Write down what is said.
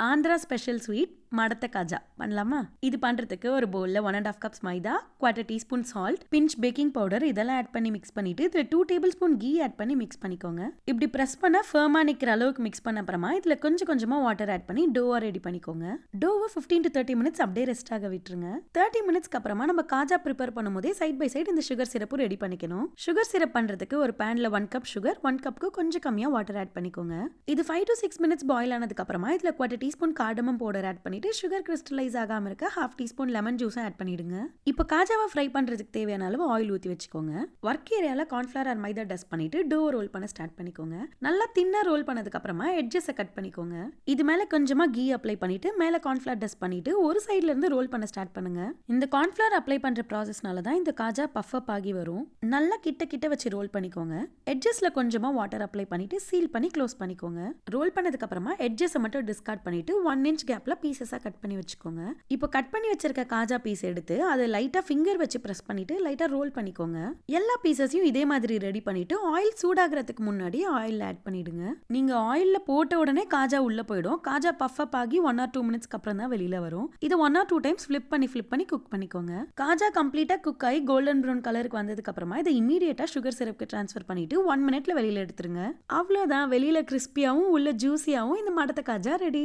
Andhra special sweet madatha kaja பண்ணலாமா? இது பண்றதுக்கு ஒரு பவுல்ல 1.5 cups maida, 1/4 teaspoon salt, pinch baking powder இதெல்லாம் ஆட் பண்ணி மிக்ஸ் பண்ணிட்டு இதுல 2 டேபிள் ஸ்பூன் கீ ஆட் பண்ணி மிக்ஸ் பண்ணிக்கோங்க. இப்படி பிரஸ் பண்ண ஃபர்மா நிக்கிற அளவுக்கு மிக்ஸ் பண்ண அப்புறமா இதுல கொஞ்சம் கொஞ்சமா வாட்டர் ஆட் பண்ணி டோவா ரெடி பண்ணிக்கோங்க. டோவை 15 to 30 மினிட்ஸ் அப்படியே ரெஸ்ட் ஆக விட்டுருங்க. 30 மினிட்ஸ்க்கு அப்புறமா நம்ம காஜா ப்ரிப்பேர் பண்ணும்போதே சைட் பை சைடு இந்த சுகர் சிரப்பும் ரெடி பண்ணிக்கணும். சுகர் சிரப் பண்றதுக்கு ஒரு பேன்ல 1 கப் சுகர், 1 கப்க்கு கொஞ்சம் கம்மியா வாட்டர் ஆட் பண்ணிக்கோங்க. இது 5 to 6 மினிட்ஸ் பாயில் ஆனதுக்கு அப்புறமா இதுல 1/4 டீஸ்பூன் கார்டமம் பவுடர் ஆட் பண்ணிட்டு சுகர் கிறிஸ்டலைஸ் ஆகாம இருக்க 1/2 டீஸ்பூன் லெமன் ஜூஸும் ஆட் பண்ணிடுங்க. இப்போ காஜாவை ஃப்ரை பண்றதுக்கு தேவையான அளவு ஆயில் ஊற்றி வச்சுக்கோங்க. ஒர்க் ஏரியால கார்ன்ஃபிளவர் அண்ட் மைதா டஸ்ட் பண்ணிட்டு டோ ரோல் பண்ண ஸ்டார்ட் பண்ணிக்கோங்க. நல்லா தின்னா ரோல் பண்ணதுக்கு அப்புறமா எட்ஜஸை கட் பண்ணிக்கோங்க. இது மேல கொஞ்சமா கீ அப்ளை பண்ணிட்டு மேல கார்ன்ஃபிளவர் டஸ்ட் பண்ணிட்டு ஒரு சைடுல இருந்து ரோல் பண்ண ஸ்டார்ட் பண்ணுங்க. இந்த கார்ன்ஃபிளவர் அப்ளை பண்ற ப்ராசஸ்னால தான் இந்த காஜா பஃப் அப் ஆகி வரும். நல்லா கிட்ட கிட்ட வச்சு ரோல் பண்ணிக்கோங்க. எட்ஜஸ்ல கொஞ்சமா வாட்டர் அப்ளை பண்ணிட்டு சீல் பண்ணி க்ளோஸ் பண்ணிக்கோங்க. ரோல் பண்ணதுக்கு அப்புறமா எட்ஜஸை மட்டும் டிஸ்கார்ட் பண்ணிட்டு 1 inch கேப்ல பீசஸா கட் பண்ணி வச்சுக்கோங்க. இப்போ கட் பண்ணி வச்சிருக்க காஜா பீஸ் எடுத்து அதை லைட்டா ஃபிங்கர் வச்சு பிரஸ் பண்ணிட்டு லைட்டா ரோல் பண்ணிக்கோங்க. எல்லா பீசஸையும் இதே மாதிரி ரெடி பண்ணிட்டு ஆயில் சூடாகிறதுக்கு முன்னாடி ஆயில் ஆட் பண்ணிடுங்க. நீங்க ஆயில்ல போட்ட உடனே காஜா உள்ள போயிடும். காஜா பஃப் அப் ஆகி 1 or 2 மினிட்ஸ்க்கு அப்புறம் தான் வெளியில வரும். இதை 1 or 2 டைம்ஸ் ஃபிளிப் பண்ணி குக் பண்ணிக்கோங்க. காஜா கம்ப்ளீட்டா குக் ஆகி கோல்டன் ப்ரௌன் கலருக்கு வந்ததுக்கு அப்புறமா இதை இமீடியட்டா சுகர் சிரப்க்கு ட்ரான்ஸ்ஃபர் பண்ணிட்டு 1 மினிட்ல வெளியில எடுத்துருங்க. அவ்வளவுதான், வெளியில கிறிஸ்பியாவும் உள்ள ஜூசியாவும் இந்த மடத்த காஜா ரெடி.